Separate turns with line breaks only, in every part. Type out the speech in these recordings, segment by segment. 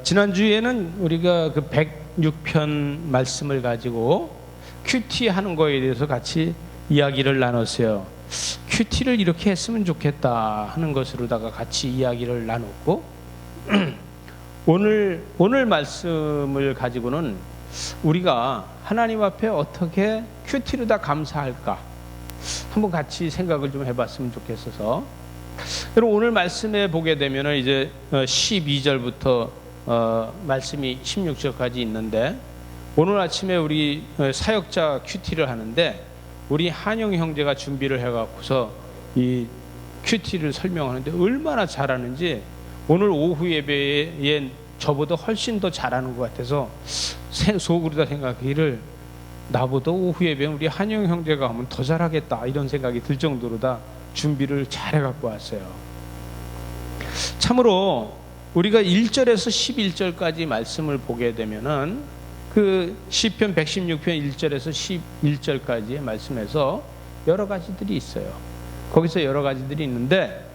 지난주에는 우리가 그 106편 말씀을 가지고 큐티 하는 거에 대해서 같이 이야기를 나눴어요. 큐티를 이렇게 했으면 좋겠다 하는 것으로다가 같이 이야기를 나눴고 오늘 말씀을 가지고는 우리가 하나님 앞에 어떻게 큐티로 다 감사할까 한번 같이 생각을 좀 해봤으면 좋겠어서, 여러분 오늘 말씀에 보게 되면은 이제 12절부터 말씀이 16절까지 있는데, 오늘 아침에 우리 사역자 큐티를 하는데 우리 한영 형제가 준비를 해갖고서 이 큐티를 설명하는데 얼마나 잘하는지 오늘 오후 예배에 저보다 훨씬 더 잘하는 것 같아서 속으로 다 생각하기를, 나보다 오후 예배는 우리 한영 형제가 하면 더 잘하겠다 이런 생각이 들 정도로 다 준비를 잘 해갖고 왔어요. 참으로 우리가 1절에서 11절까지 말씀을 보게 되면은 그 시편 116편 1절에서 11절까지의 말씀에서 여러 가지들이 있어요. 거기서 여러 가지들이 있는데,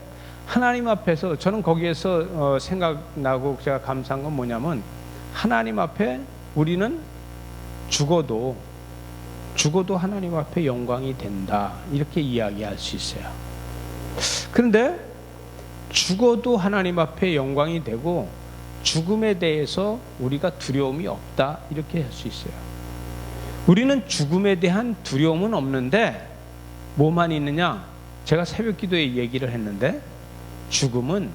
하나님 앞에서 저는 거기에서 생각나고 제가 감사한 건 뭐냐면, 하나님 앞에 우리는 죽어도 하나님 앞에 영광이 된다 이렇게 이야기할 수 있어요. 그런데 죽어도 하나님 앞에 영광이 되고 죽음에 대해서 우리가 두려움이 없다 이렇게 할 수 있어요. 우리는 죽음에 대한 두려움은 없는데 뭐만 있느냐, 제가 새벽 기도에 얘기를 했는데 죽음은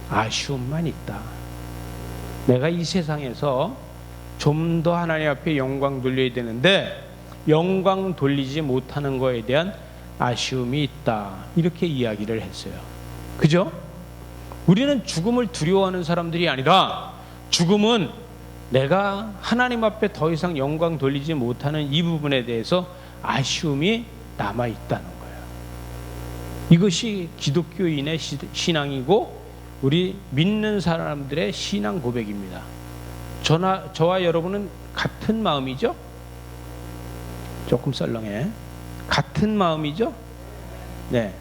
아쉬움만 있다. 내가 이 세상에서 좀 더 하나님 앞에 영광 돌려야 되는데 영광 돌리지 못하는 거에 대한 아쉬움이 있다 이렇게 이야기를 했어요. 그죠? 우리는 죽음을 두려워하는 사람들이 아니라 죽음은 내가 하나님 앞에 더 이상 영광 돌리지 못하는 이 부분에 대해서 아쉬움이 남아있다는 거예요. 이것이 기독교인의 신앙이고 우리 믿는 사람들의 신앙 고백입니다. 저와 여러분은 같은 마음이죠? 조금 썰렁해. 같은 마음이죠? 네.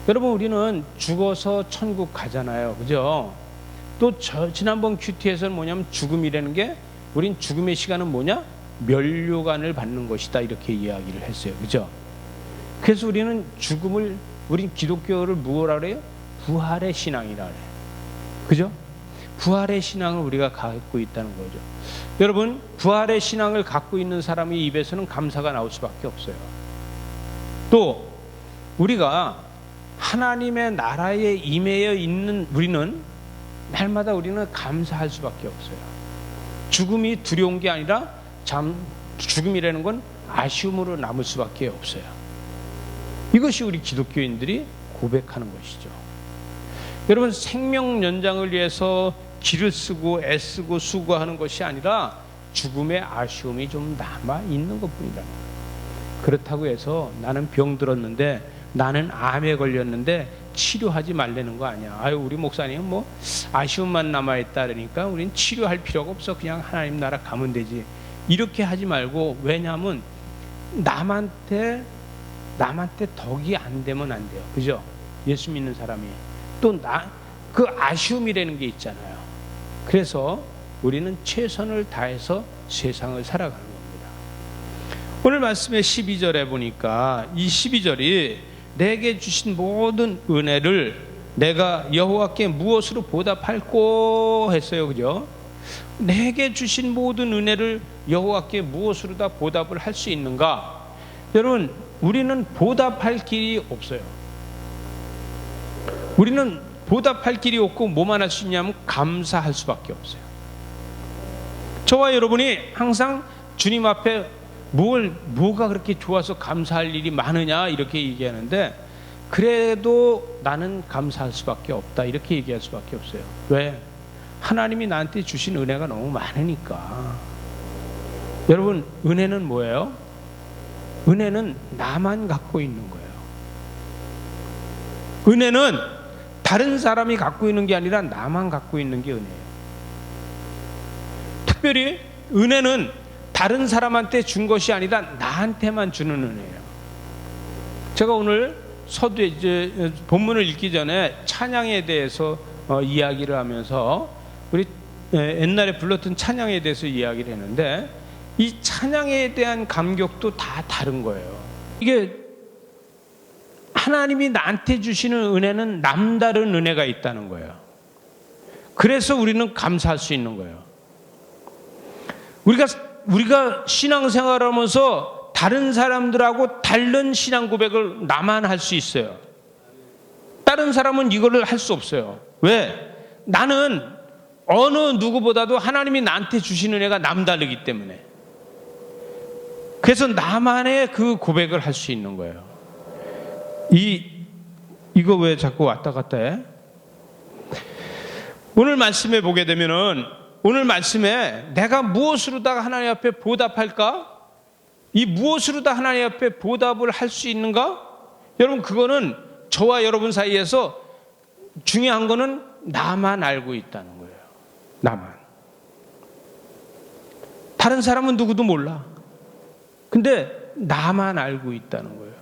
여러분 우리는 죽어서 천국 가잖아요. 그죠? 또 지난번 큐티에서는 뭐냐면 죽음이라는 게, 우린 죽음의 시간은 뭐냐? 면류관을 받는 것이다 이렇게 이야기를 했어요. 그죠? 그래서 우리는 죽음을, 우린 기독교를 뭐라 그래요? 부활의 신앙이라 그래요. 그죠? 부활의 신앙을 우리가 갖고 있다는 거죠. 여러분 부활의 신앙을 갖고 있는 사람의 입에서는 감사가 나올 수밖에 없어요. 또 우리가 하나님의 나라에 임하여 있는 우리는 날마다 우리는 감사할 수밖에 없어요. 죽음이 두려운 게 아니라 죽음이라는 건 아쉬움으로 남을 수밖에 없어요. 이것이 우리 기독교인들이 고백하는 것이죠. 여러분 생명 연장을 위해서 기를 쓰고 애쓰고 수고하는 것이 아니라 죽음의 아쉬움이 좀 남아 있는 것뿐이다. 그렇다고 해서 나는 병 들었는데, 나는 암에 걸렸는데 치료하지 말라는 거 아니야. 아유 우리 목사님은 뭐 아쉬움만 남아있다 그러니까 우린 치료할 필요가 없어, 그냥 하나님 나라 가면 되지 이렇게 하지 말고, 왜냐하면 남한테 덕이 안 되면 안 돼요. 그죠? 예수 믿는 사람이 또 그 아쉬움이라는 게 있잖아요. 그래서 우리는 최선을 다해서 세상을 살아가는 겁니다. 오늘 말씀의 12절에 보니까 이 12절이 내게 주신 모든 은혜를 내가 여호와께 무엇으로 보답할꼬 했어요. 그죠? 내게 주신 모든 은혜를 여호와께 무엇으로 다 보답을 할 수 있는가? 여러분 우리는 보답할 길이 없어요. 우리는 보답할 길이 없고 뭐만 할 수 있냐면 감사할 수밖에 없어요. 저와 여러분이 항상 주님 앞에 뭐가 그렇게 좋아서 감사할 일이 많으냐 이렇게 얘기하는데, 그래도 나는 감사할 수밖에 없다 이렇게 얘기할 수밖에 없어요. 왜? 하나님이 나한테 주신 은혜가 너무 많으니까. 여러분 은혜는 뭐예요? 은혜는 나만 갖고 있는 거예요. 은혜는 다른 사람이 갖고 있는 게 아니라 나만 갖고 있는 게 은혜예요. 특별히 은혜는 다른 사람한테 준 것이 아니라 나한테만 주는 은혜예요. 제가 오늘 서두에 이제 본문을 읽기 전에 찬양에 대해서 이야기를 하면서 우리 옛날에 불렀던 찬양에 대해서 이야기를 했는데 이 찬양에 대한 감격도 다 다른 거예요. 이게 하나님이 나한테 주시는 은혜는 남다른 은혜가 있다는 거예요. 그래서 우리는 감사할 수 있는 거예요. 우리가 신앙생활하면서 다른 사람들하고 다른 신앙 고백을 나만 할 수 있어요. 다른 사람은 이거를 할 수 없어요. 왜? 나는 어느 누구보다도 하나님이 나한테 주신 은혜가 남다르기 때문에. 그래서 나만의 그 고백을 할 수 있는 거예요. 이거 왜 자꾸 왔다 갔다 해? 오늘 말씀에 보게 되면은 오늘 말씀에 내가 무엇으로다가 하나님 앞에 보답할까? 이 무엇으로다 하나님 앞에 보답을 할 수 있는가? 여러분 그거는 저와 여러분 사이에서 중요한 거는 나만 알고 있다는 거예요. 나만. 다른 사람은 누구도 몰라. 근데 나만 알고 있다는 거예요.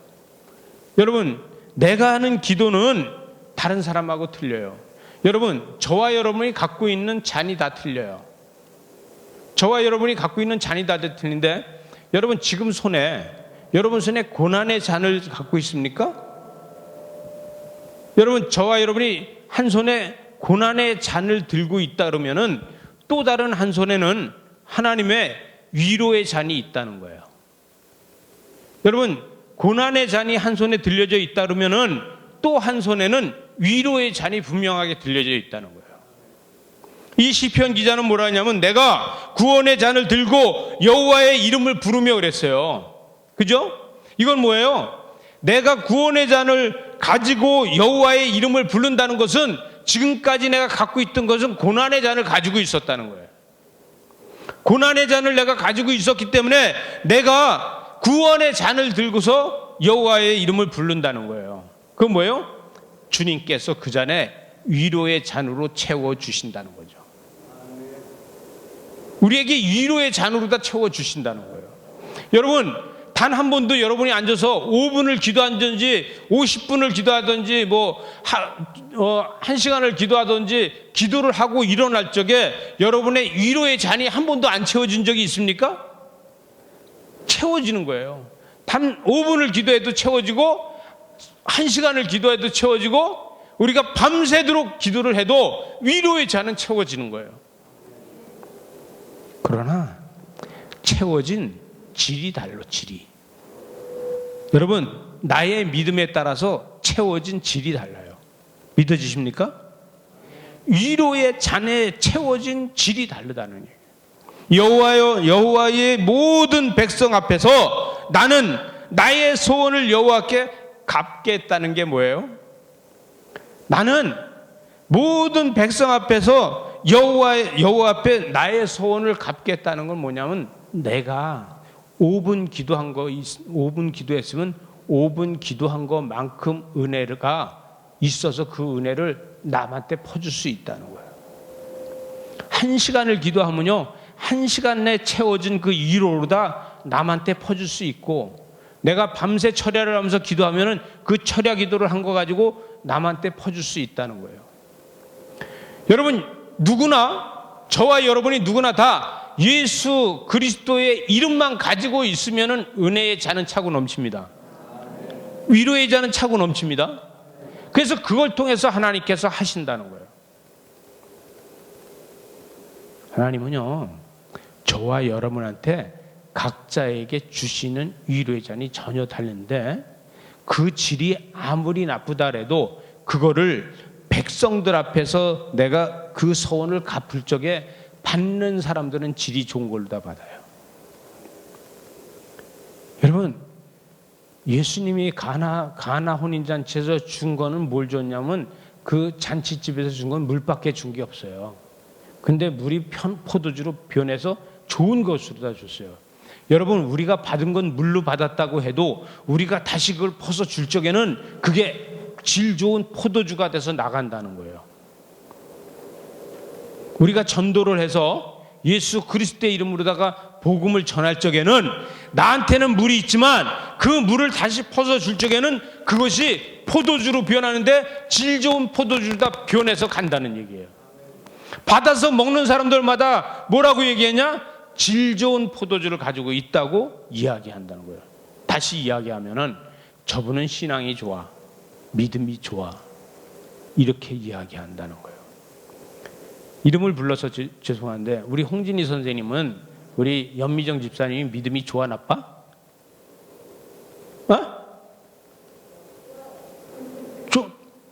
여러분 내가 하는 기도는 다른 사람하고 틀려요. 여러분 저와 여러분이 갖고 있는 잔이 다 틀려요. 저와 여러분이 갖고 있는 잔이 다 틀린데 여러분 지금 여러분 손에 고난의 잔을 갖고 있습니까? 여러분 저와 여러분이 한 손에 고난의 잔을 들고 있다 그러면은 또 다른 한 손에는 하나님의 위로의 잔이 있다는 거예요. 여러분 고난의 잔이 한 손에 들려져 있다 그러면은 또 한 손에는 위로의 잔이 분명하게 들려져 있다는 거예요. 이 시편 기자는 뭐라 하냐면 내가 구원의 잔을 들고 여호와의 이름을 부르며 그랬어요. 그죠? 이건 뭐예요? 내가 구원의 잔을 가지고 여호와의 이름을 부른다는 것은 지금까지 내가 갖고 있던 것은 고난의 잔을 가지고 있었다는 거예요. 고난의 잔을 내가 가지고 있었기 때문에 내가 구원의 잔을 들고서 여호와의 이름을 부른다는 거예요. 그건 뭐예요? 주님께서 그 잔에 위로의 잔으로 채워주신다는 거죠. 우리에게 위로의 잔으로 다 채워주신다는 거예요. 여러분 단 한 번도 여러분이 앉아서 5분을 기도하든지 50분을 기도하든지 1시간을 기도하든지 기도를 하고 일어날 적에 여러분의 위로의 잔이 한 번도 안 채워진 적이 있습니까? 채워지는 거예요. 단 5분을 기도해도 채워지고 1시간을 기도해도 채워지고 우리가 밤새도록 기도를 해도 위로의 잔은 채워지는 거예요. 그러나 채워진 질이 달라. 질이. 여러분 나의 믿음에 따라서 채워진 질이 달라요. 믿어지십니까? 위로의 잔에 채워진 질이 다르다는 얘기예요. 여호와의 모든 백성 앞에서 나는 나의 소원을 여호와께 갚겠다는 게 뭐예요? 나는 모든 백성 앞에서 여호와 앞에 나의 소원을 갚겠다는 건 뭐냐면 내가 5분 기도했으면 5분 기도한 것만큼 은혜가 있어서 그 은혜를 남한테 퍼줄 수 있다는 거예요. 1시간을 기도하면요 1시간 내에 채워진 그 위로로다 남한테 퍼줄 수 있고 내가 밤새 철야를 하면서 기도하면은 그 철야 기도를 한 거 가지고 남한테 퍼줄 수 있다는 거예요. 여러분 저와 여러분이 누구나 다 예수 그리스도의 이름만 가지고 있으면은 은혜의 잔은 차고 넘칩니다. 위로의 잔은 차고 넘칩니다. 그래서 그걸 통해서 하나님께서 하신다는 거예요. 하나님은요 저와 여러분한테 각자에게 주시는 위로의 잔이 전혀 다른데 그 질이 아무리 나쁘다래도 그거를 백성들 앞에서 내가 그 소원을 갚을 적에 받는 사람들은 질이 좋은 걸로 다 받아요. 여러분 예수님이 가나 혼인잔치에서 준 거는 뭘 줬냐면 그 잔치집에서 준 건 물밖에 준 게 없어요. 근데 물이 포도주로 변해서 좋은 것으로 다 줬어요. 여러분 우리가 받은 건 물로 받았다고 해도 우리가 다시 그걸 퍼서 줄 적에는 그게 질 좋은 포도주가 돼서 나간다는 거예요. 우리가 전도를 해서 예수 그리스도의 이름으로다가 복음을 전할 적에는 나한테는 물이 있지만 그 물을 다시 퍼서 줄 적에는 그것이 포도주로 변하는데 질 좋은 포도주로 다 변해서 간다는 얘기예요. 받아서 먹는 사람들마다 뭐라고 얘기했냐? 질 좋은 포도주를 가지고 있다고 이야기한다는 거예요. 다시 이야기하면은 저분은 신앙이 좋아, 믿음이 좋아, 이렇게 이야기한다는 거예요. 이름을 불러서 죄송한데 우리 홍진희 선생님은 우리 연미정 집사님이 믿음이 좋아 나빠?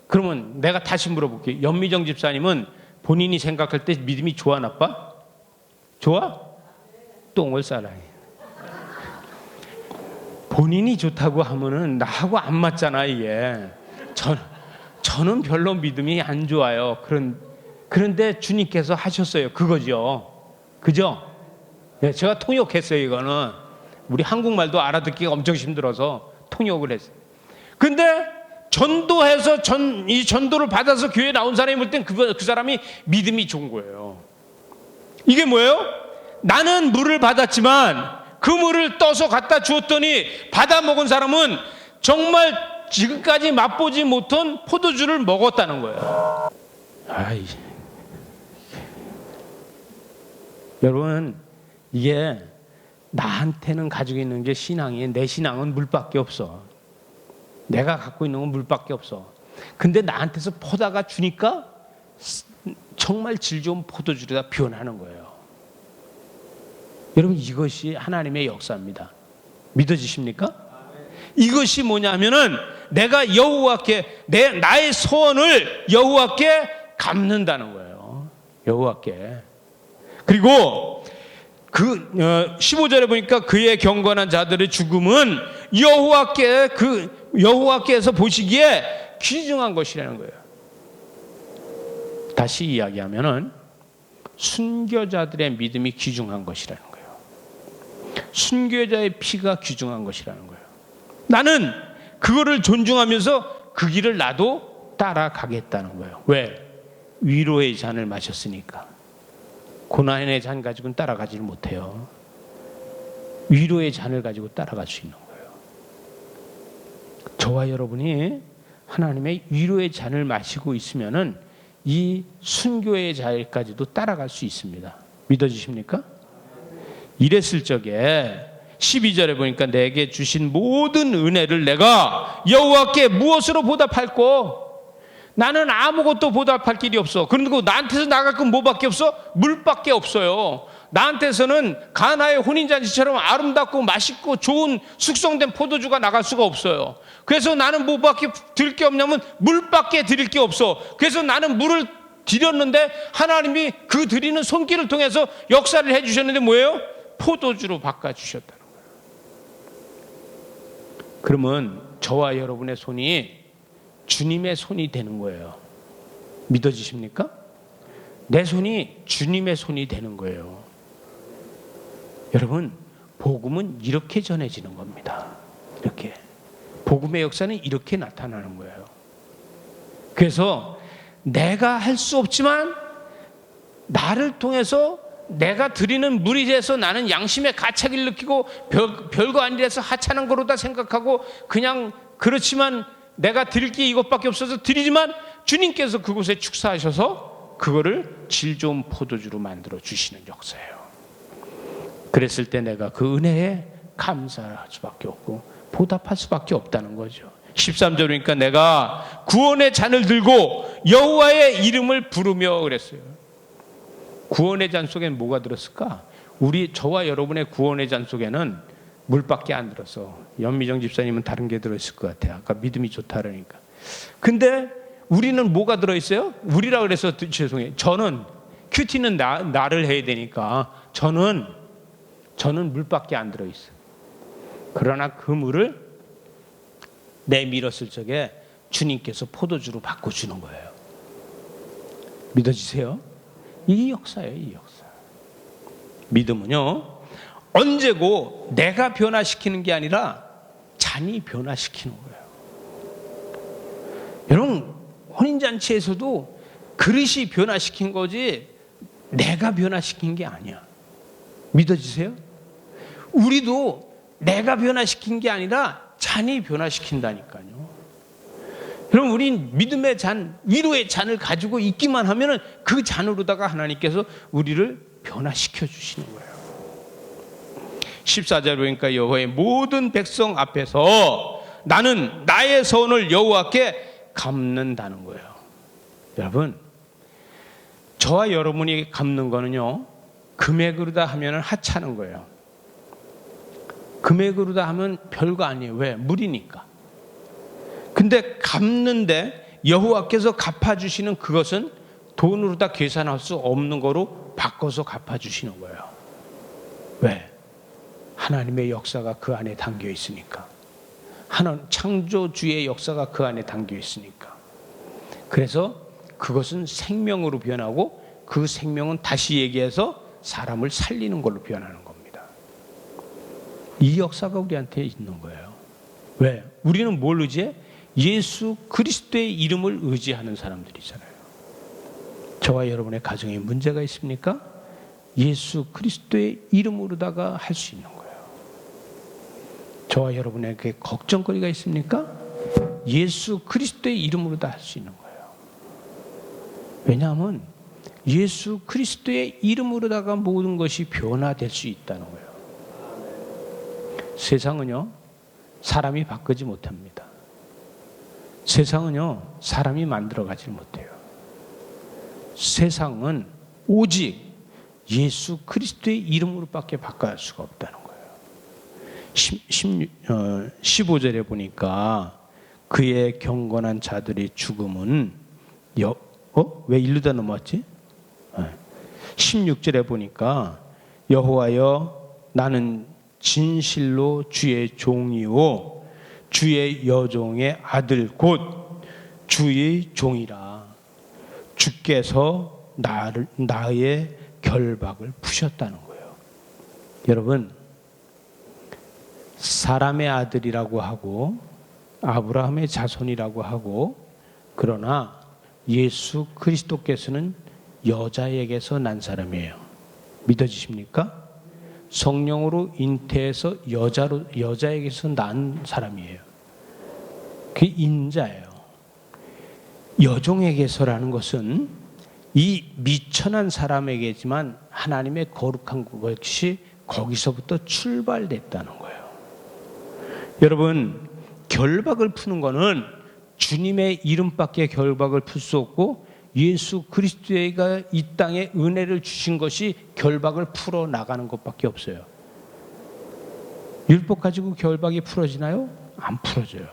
그러면 내가 다시 물어볼게요. 연미정 집사님은 본인이 생각할 때 믿음이 좋아 나빠? 좋아? 똥을 싸라. 본인이 좋다고 하면은 나하고 안 맞잖아 이게. 저는 별로 믿음이 안 좋아요. 그런데 주님께서 하셨어요. 그거죠. 그죠? 네, 제가 통역했어요. 이거는 우리 한국말도 알아듣기가 엄청 힘들어서 통역을 했어요. 근데 전도해서 이 전도를 받아서 교회에 나온 사람이 볼 땐 그 사람이 믿음이 좋은 거예요. 이게 뭐예요? 나는 물을 받았지만 그 물을 떠서 갖다 주었더니 받아 먹은 사람은 정말 지금까지 맛보지 못한 포도주를 먹었다는 거예요. 여러분, 이게 나한테는 가지고 있는 게 신앙이에요. 내 신앙은 물밖에 없어. 내가 갖고 있는 건 물밖에 없어. 근데 나한테서 퍼다가 주니까 정말 질 좋은 포도주가 변하는 거예요. 여러분, 이것이 하나님의 역사입니다. 믿어지십니까? 이것이 뭐냐면은 내가 여호와께 나의 소원을 여호와께 갚는다는 거예요. 여호와께. 그리고 15절에 보니까 그의 경건한 자들의 죽음은 여호와께서 보시기에 귀중한 것이라는 거예요. 다시 이야기하면은 순교자들의 믿음이 귀중한 것이라는 거예요. 순교자의 피가 귀중한 것이라는 거예요. 나는 그거를 존중하면서 그 길을 나도 따라가겠다는 거예요. 왜? 위로의 잔을 마셨으니까. 고난의 잔 가지고는 따라가지 못해요. 위로의 잔을 가지고 따라갈 수 있는 거예요. 저와 여러분이 하나님의 위로의 잔을 마시고 있으면은 이 순교의 자리까지도 따라갈 수 있습니다. 믿어지십니까? 이랬을 적에 12절에 보니까 내게 주신 모든 은혜를 내가 여호와께 무엇으로 보답할꼬? 나는 아무것도 보답할 길이 없어. 그리고 나한테서 나갈 건 뭐밖에 없어? 물밖에 없어요. 나한테서는 가나의 혼인잔치처럼 아름답고 맛있고 좋은 숙성된 포도주가 나갈 수가 없어요. 그래서 나는 뭐밖에 드릴 게 없냐면 물밖에 드릴 게 없어. 그래서 나는 물을 드렸는데 하나님이 그 드리는 손길을 통해서 역사를 해주셨는데 뭐예요? 포도주로 바꿔주셨다는 거예요. 그러면 저와 여러분의 손이 주님의 손이 되는 거예요. 믿어지십니까? 내 손이 주님의 손이 되는 거예요. 여러분, 복음은 이렇게 전해지는 겁니다. 이렇게. 복음의 역사는 이렇게 나타나는 거예요. 그래서 내가 할 수 없지만 나를 통해서 내가 드리는 물이 돼서 나는 양심의 가책을 느끼고 별거 아니라서 하찮은 거로다 생각하고 그냥 그렇지만 내가 드릴 게 이것밖에 없어서 드리지만 주님께서 그곳에 축사하셔서 그거를 질 좋은 포도주로 만들어 주시는 역사예요. 그랬을 때 내가 그 은혜에 감사할 수밖에 없고 보답할 수밖에 없다는 거죠. 13절이니까 내가 구원의 잔을 들고 여호와의 이름을 부르며 그랬어요. 구원의 잔 속에는 뭐가 들었을까? 저와 여러분의 구원의 잔 속에는 물밖에 안 들었어. 연미정 집사님은 다른 게 들어있을 것 같아요. 아까 믿음이 좋다 그러니까. 근데 우리는 뭐가 들어있어요? 우리라 그래서 죄송해요. 저는 큐티는 나를 해야 되니까 저는 물밖에 안 들어있어요. 그러나 그 물을 내밀었을 적에 주님께서 포도주로 바꿔주는 거예요. 믿어지세요? 이 역사예요, 이 역사. 믿음은요, 언제고 내가 변화시키는 게 아니라 잔이 변화시키는 거예요. 여러분, 혼인잔치에서도 그릇이 변화시킨 거지 내가 변화시킨 게 아니야. 믿어지세요? 우리도 내가 변화시킨 게 아니라 잔이 변화시킨다니까요. 그럼 우린 믿음의 잔, 위로의 잔을 가지고 있기만 하면은 그 잔으로다가 하나님께서 우리를 변화시켜 주시는 거예요. 14절 보니까 여호와의 모든 백성 앞에서 나는 나의 서원을 여호와께 갚는다는 거예요. 여러분, 저와 여러분이 갚는 거는요, 금액으로다 하면 하찮은 거예요. 금액으로다 하면 별거 아니에요. 왜? 물이니까. 근데 갚는데 여호와께서 갚아주시는 그것은 돈으로 다 계산할 수 없는 거로 바꿔서 갚아주시는 거예요. 왜? 하나님의 역사가 그 안에 담겨 있으니까. 하나님 창조주의 역사가 그 안에 담겨 있으니까. 그래서 그것은 생명으로 변하고 그 생명은 다시 얘기해서 사람을 살리는 걸로 변하는 겁니다. 이 역사가 우리한테 있는 거예요. 왜? 우리는 뭘 의지해? 예수 그리스도의 이름을 의지하는 사람들이잖아요. 저와 여러분의 가정에 문제가 있습니까? 예수 그리스도의 이름으로다가 할 수 있는 거예요. 저와 여러분에게 걱정거리가 있습니까? 예수 그리스도의 이름으로 다 할 수 있는 거예요. 왜냐하면 예수 그리스도의 이름으로다가 모든 것이 변화될 수 있다는 거예요. 세상은요, 사람이 바꾸지 못합니다. 세상은요, 사람이 만들어가지 못해요. 세상은 오직 예수 그리스도의 이름으로밖에 바꿔할 수가 없다는 거예요. 15절에 보니까 그의 경건한 자들의 죽음은 왜 일루다 넘어왔지? 16절에 보니까 여호와여 나는 진실로 주의 종이요 주의 여종의 아들 곧 주의 종이라. 주께서 나의 결박을 푸셨다는 거예요. 여러분, 사람의 아들이라고 하고 아브라함의 자손이라고 하고, 그러나 예수 그리스도께서는 여자에게서 난 사람이에요. 믿어지십니까? 성령으로 잉태해서 여자에게서 난 사람이에요. 그게 인자예요. 여종에게서라는 것은 이 미천한 사람에게지만 하나님의 거룩한 것이 거기서부터 출발됐다는 거예요. 여러분, 결박을 푸는 거는 주님의 이름밖에 결박을 풀 수 없고, 예수 그리스도가 이 땅에 은혜를 주신 것이 결박을 풀어 나가는 것밖에 없어요. 율법 가지고 결박이 풀어지나요? 안 풀어져요.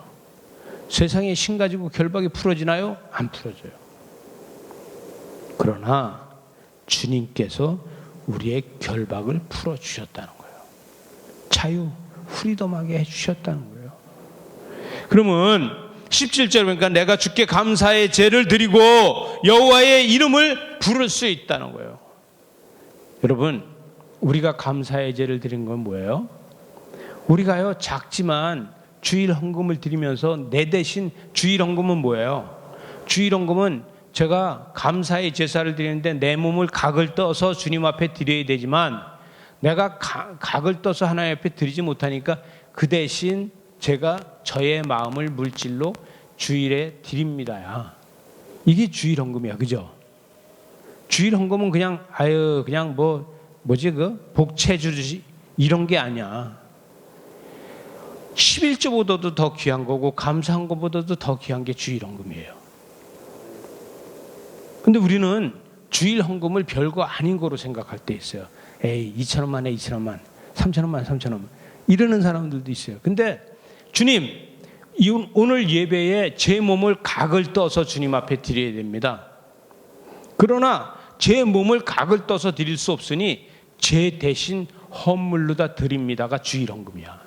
세상의 신 가지고 결박이 풀어지나요? 안 풀어져요. 그러나 주님께서 우리의 결박을 풀어주셨다는 거예요. 자유, 프리덤하게 해주셨다는 거예요. 그러면 17절 보니까 내가 주께 감사의 제를 드리고 여호와의 이름을 부를 수 있다는 거예요. 여러분, 우리가 감사의 제를 드린 건 뭐예요? 우리가요, 작지만 주일 헌금을 드리면서 내 대신 주일 헌금은 뭐예요? 주일 헌금은 제가 감사의 제사를 드리는데 내 몸을 각을 떠서 주님 앞에 드려야 되지만, 내가 각을 떠서 하나님 앞에 드리지 못하니까 그 대신 제가 저의 마음을 물질로 주일에 드립니다야. 이게 주일 헌금이야, 그죠? 주일 헌금은 그냥 그냥 복채 주듯이 이런 게 아니야. 11조보다도 더 귀한 거고 감사한 것보다도 더 귀한 게 주일 헌금이에요. 근데 우리는 주일 헌금을 별거 아닌 거로 생각할 때 있어요. 2,000원만 해, 2,000원만, 3,000원만, 3,000원 이러는 사람들도 있어요. 근데 주님, 오늘 예배에 제 몸을 각을 떠서 주님 앞에 드려야 됩니다. 그러나 제 몸을 각을 떠서 드릴 수 없으니 제 대신 헌물로 다 드립니다가 주일 헌금이야.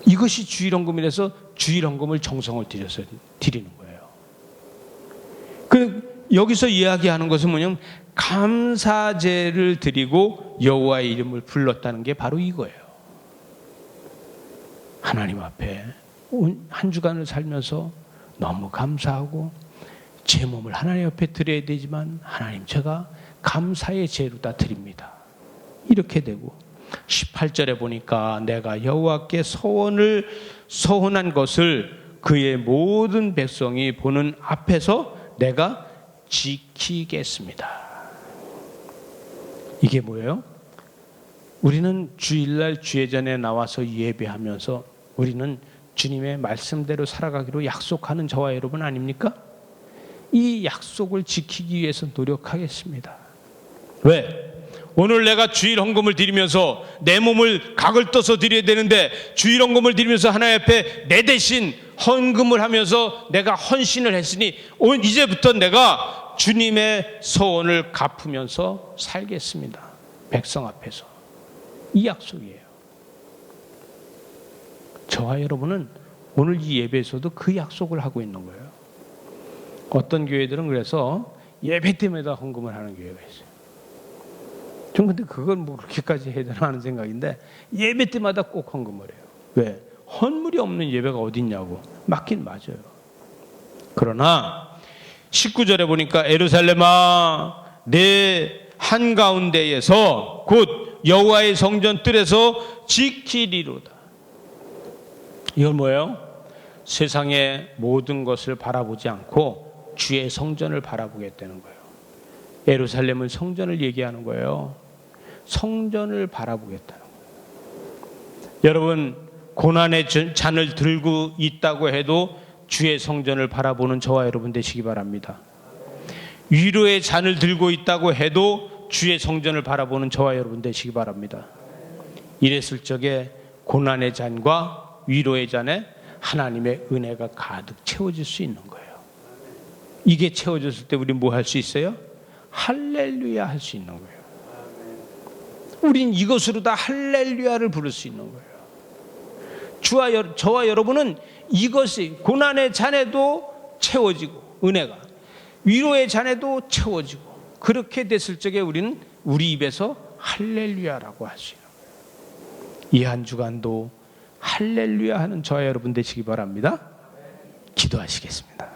이것이 주일 헌금이라서 주일 헌금을 정성을 들여서 드리는 거예요. 여기서 이야기하는 것은 뭐냐면 감사제를 드리고 여호와의 이름을 불렀다는 게 바로 이거예요. 하나님 앞에 한 주간을 살면서 너무 감사하고 제 몸을 하나님 앞에 드려야 되지만, 하나님, 제가 감사의 제로 다 드립니다. 이렇게 되고, 18절에 보니까 내가 여호와께 서원한 것을 그의 모든 백성이 보는 앞에서 내가 지키겠습니다. 이게 뭐예요? 우리는 주일날 주예전에 나와서 예배하면서 우리는 주님의 말씀대로 살아가기로 약속하는 저와 여러분 아닙니까? 이 약속을 지키기 위해서 노력하겠습니다. 왜? 오늘 내가 주일 헌금을 드리면서 내 몸을 각을 떠서 드려야 되는데 주일 헌금을 드리면서 하나님 앞에 내 대신 헌금을 하면서 내가 헌신을 했으니 이제부터 내가 주님의 소원을 갚으면서 살겠습니다. 백성 앞에서. 이 약속이에요. 저와 여러분은 오늘 이 예배에서도 그 약속을 하고 있는 거예요. 어떤 교회들은 그래서 예배 때마다 헌금을 하는 교회가 있어요. 전 근데 그건 뭐 그렇게까지 해야 되나 하는 생각인데 예배 때마다 꼭 헌금을 해요. 왜? 헌물이 없는 예배가 어딨냐고. 맞긴 맞아요. 그러나 19절에 보니까 에루살렘아 내 한가운데에서 곧 여호와의 성전 뜰에서 지키리로다. 이건 뭐예요? 세상의 모든 것을 바라보지 않고 주의 성전을 바라보겠다는 거예요. 예루살렘은 성전을 얘기하는 거예요. 성전을 바라보겠다는 거예요. 여러분 고난의 잔을 들고 있다고 해도 주의 성전을 바라보는 저와 여러분 되시기 바랍니다. 위로의 잔을 들고 있다고 해도 주의 성전을 바라보는 저와 여러분 되시기 바랍니다. 이랬을 적에 고난의 잔과 위로의 잔에 하나님의 은혜가 가득 채워질 수 있는 거예요. 이게 채워졌을 때 우리는 뭐 할 수 있어요? 할렐루야 할 수 있는 거예요. 우린 이것으로 다 할렐루야를 부를 수 있는 거예요. 저와 여러분은 이것이 고난의 잔에도 채워지고 은혜가 위로의 잔에도 채워지고 그렇게 됐을 적에 우리는 우리 입에서 할렐루야라고 할 수 있는 거예요. 이 한 주간도 할렐루야 하는 저와 여러분 되시기 바랍니다. 기도하시겠습니다.